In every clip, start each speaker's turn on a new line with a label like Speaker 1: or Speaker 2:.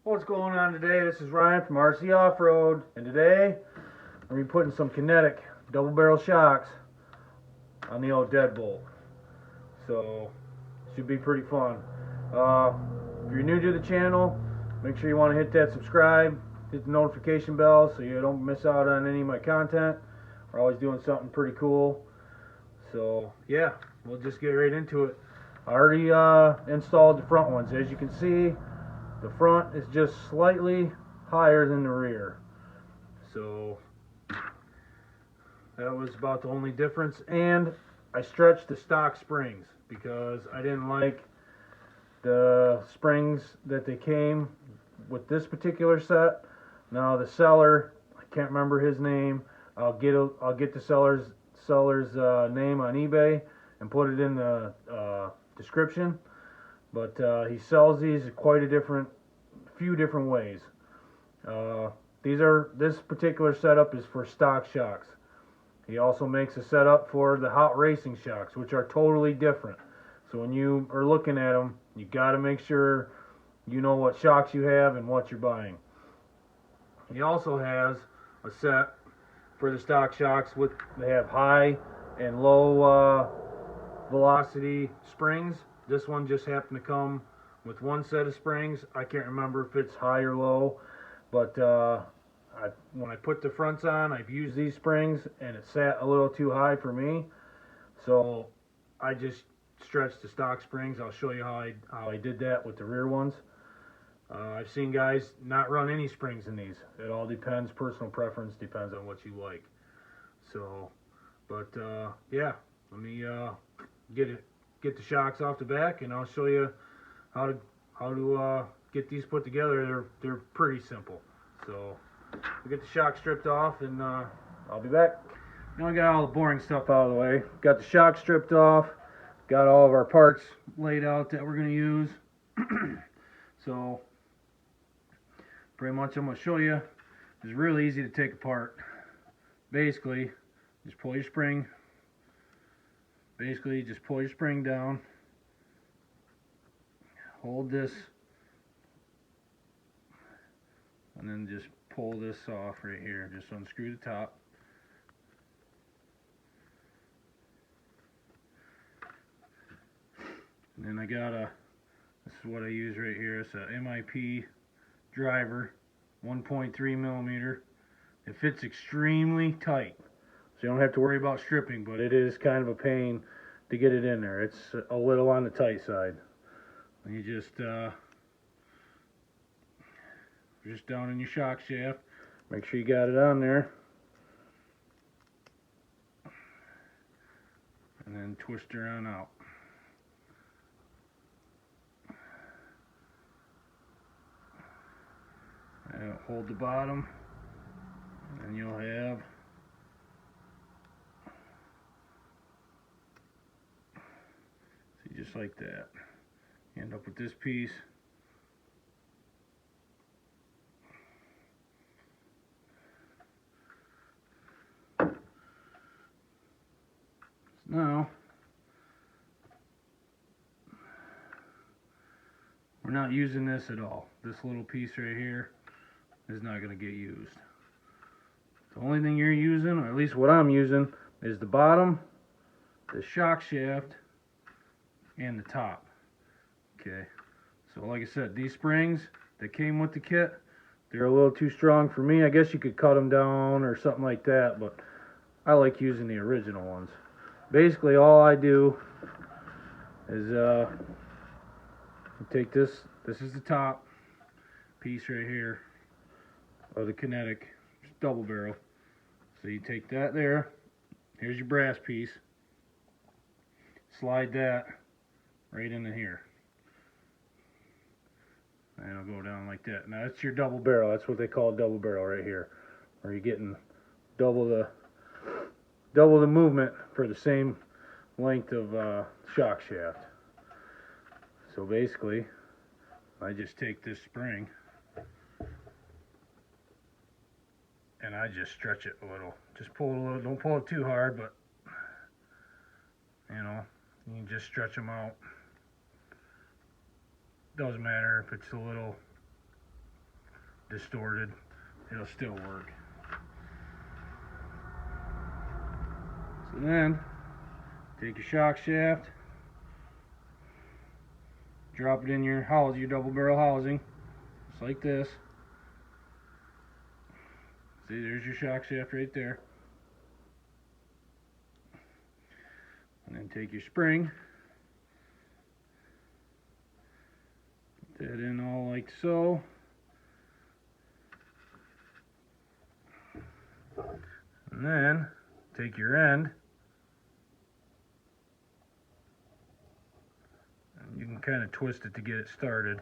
Speaker 1: What's going on today? This is Ryan from RC Off-Road, and today I'm going to be putting some kinetic double barrel shocks on the old deadbolt. So should be pretty fun. If you're new to the channel, make sure you want to hit that subscribe, hit the notification bell so you don't miss out on any of my content. We're always doing something pretty cool. So yeah, we'll just get right into it. I already installed the front ones. As you can see, the front is just slightly higher than the rear. So that was about the only difference. And I stretched the stock springs because I didn't like the springs that they came with this particular set. Now the seller, I can't remember his name. I'll get the seller's name on eBay and put it in the description. But he sells these quite a few different ways. This particular setup is for stock shocks. He also makes a setup for the hot racing shocks, which are totally different. So when you are looking at them, you got to make sure you know what shocks you have and what you're buying. He also has a set for the stock shocks they have high and low velocity springs. This one just happened to come with one set of springs. I can't remember if it's high or low, but when I put the fronts on, I've used these springs and it sat a little too high for me, so I just stretched the stock springs. I'll show you how I did that with the rear ones. I've seen guys not run any springs in these. It all depends, personal preference, depends on what you like. So, but yeah, let me get the shocks off the back, and I'll show you how to get these put together. They're pretty simple. So we'll get the shock stripped off, and I'll be back. Now I got all the boring stuff out of the way. Got the shock stripped off. Got all of our parts laid out that we're going to use. So pretty much I'm going to show you. It's really easy to take apart. Basically, just pull your spring. Basically, just pull your spring down, hold this, and then just pull this off right here. Just unscrew the top. And then I got this is what I use right here. It's a MIP driver, 1.3 millimeter. It fits extremely tight, so you don't have to worry about stripping, but it is kind of a pain to get it in there. It's a little on the tight side. And you just down in your shock shaft, make sure you got it on there, and then twist her on out. And hold the bottom, and you'll have just like that. You end up with this piece. Now, we're not using this at all. This little piece right here is not going to get used. The only thing you're using, or at least what I'm using, is the bottom, the shock shaft, and the top. Okay, so like I said, these springs that came with the kit, they're a little too strong for me. I guess you could cut them down or something like that, but I like using the original ones. Basically all I do is take this is the top piece right here of the kinetic double barrel. So you take that there, here's your brass piece, slide that right into here, and it'll go down like that. Now that's your double barrel. That's what they call a double barrel right here, where you're getting double the movement for the same length of shock shaft. So basically, I just take this spring and I just stretch it a little. Just pull it a little. Don't pull it too hard, but you know, you can just stretch them out. Doesn't matter if it's a little distorted, it'll still work. So then, take your shock shaft, drop it in your housing, your double barrel housing, just like this. See, there's your shock shaft right there. And then take your spring, put that in all like so. And then take your end, and you can kind of twist it to get it started.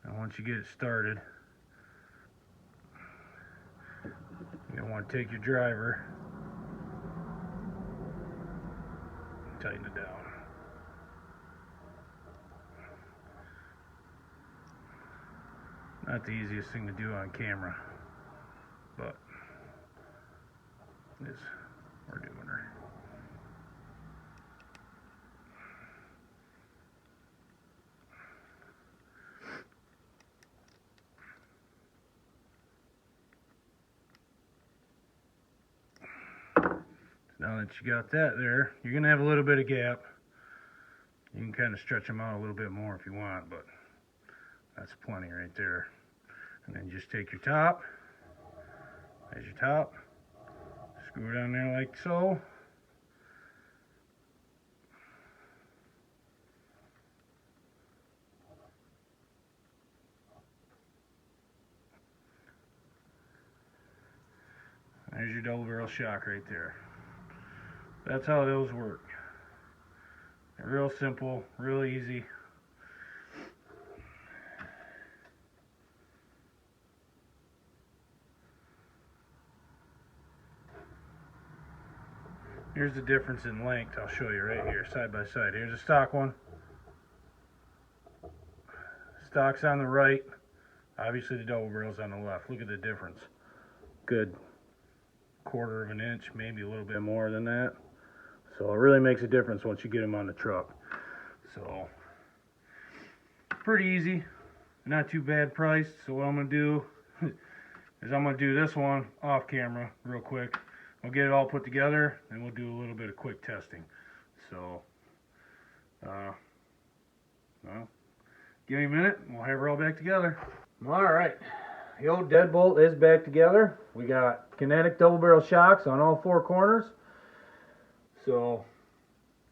Speaker 1: And once you get it started, you're going to want to take your driver, tighten it down. Not the easiest thing to do on camera, but it is. We're doing her. Now that you got that there, you're going to have a little bit of gap. You can kind of stretch them out a little bit more if you want, but that's plenty right there. And then just take your top, there's your top, screw it on there like so. There's your double barrel shock right there. That's how those work. They're real simple, real easy. Here's the difference in length. I'll show you right here, side by side. Here's a stock one. Stock's on the right. Obviously the double barrel's on the left. Look at the difference. Good quarter of an inch, maybe a little bit more than that. So it really makes a difference once you get them on the truck. So pretty easy, not too bad priced. So what I'm gonna do is I'm gonna do this one off camera real quick. We'll get it all put together and we'll do a little bit of quick testing. So well, give me a minute and we'll have her all back together. All right, the old deadbolt is back together. We got kinetic double barrel shocks on all four corners. So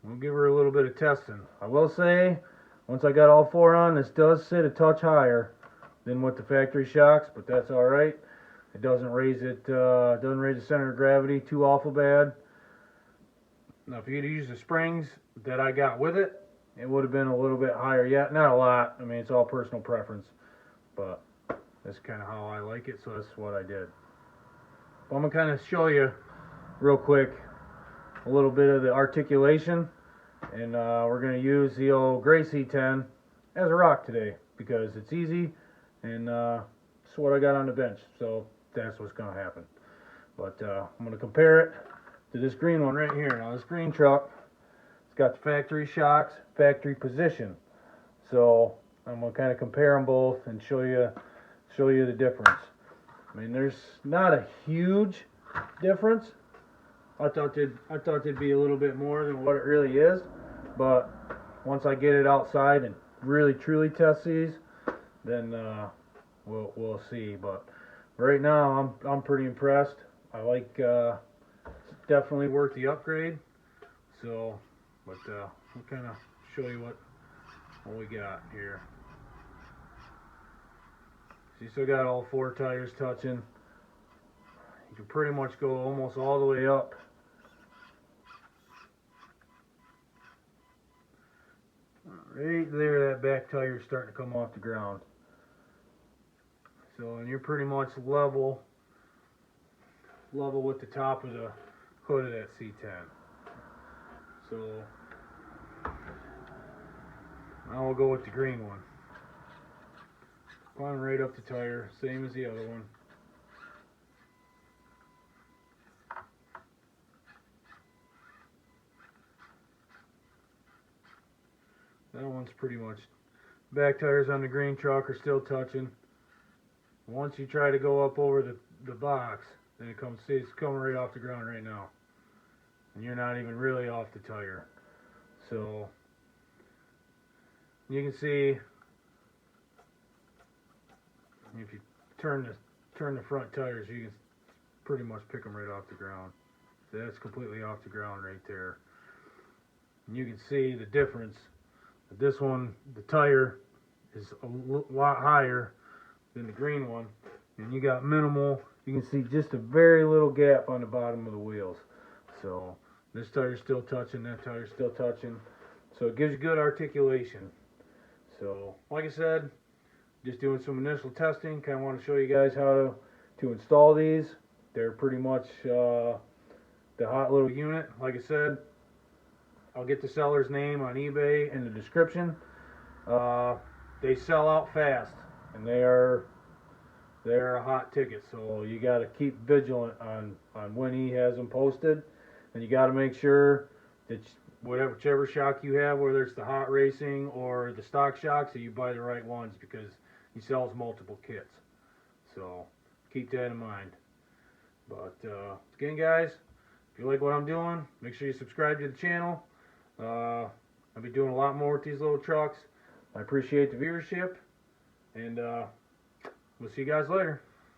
Speaker 1: we'll give her a little bit of testing. I will say, once I got all four on, this does sit a touch higher than with the factory shocks, but that's all right. It doesn't raise it, doesn't raise the center of gravity too awful bad. Now, if you'd used the springs that I got with it, it would have been a little bit higher yet. Not a lot. I mean, it's all personal preference, but that's kind of how I like it, so that's what I did. But I'm gonna kind of show you real quick a little bit of the articulation, and we're going to use the old gray C10 as a rock today because it's easy, and it's what I got on the bench, so that's what's going to happen. But I'm going to compare it to this green one right here. Now this green truck, it's got the factory shocks, factory position, so I'm going to kind of compare them both and show you the difference. I mean, there's not a huge difference. I thought there'd be a little bit more than what it really is, but once I get it outside and really truly test these, then we'll see. But right now I'm pretty impressed. I like it's definitely worth the upgrade. So, but we'll kind of show you what we got here. So you still got all four tires touching. You can pretty much go almost all the way up. Right there, that back tire is starting to come off the ground. So, and you're pretty much level with the top of the hood of that C10. So, now we'll go with the green one. Climb right up the tire, same as the other one. That one's pretty much, back tires on the green truck are still touching. Once you try to go up over the box, then it's coming right off the ground right now. And you're not even really off the tire. So you can see if you turn the front tires, you can pretty much pick them right off the ground. So that's completely off the ground right there. And you can see the difference. This one, the tire is a lot higher than the green one, and you got minimal. You can see just a very little gap on the bottom of the wheels. So this tire's still touching, that tire's still touching. So it gives you good articulation. So like I said, just doing some initial testing. Kind of want to show you guys how to install these. They're pretty much the hot little unit. Like I said, I'll get the seller's name on eBay in the description. They sell out fast, and they're a hot ticket. So you got to keep vigilant on when he has them posted, and you got to make sure that whichever shock you have, whether it's the hot racing or the stock shocks, that you buy the right ones, because he sells multiple kits. So keep that in mind. But again, guys, if you like what I'm doing, make sure you subscribe to the channel. I'll be doing a lot more with these little trucks. I appreciate the viewership, and we'll see you guys later.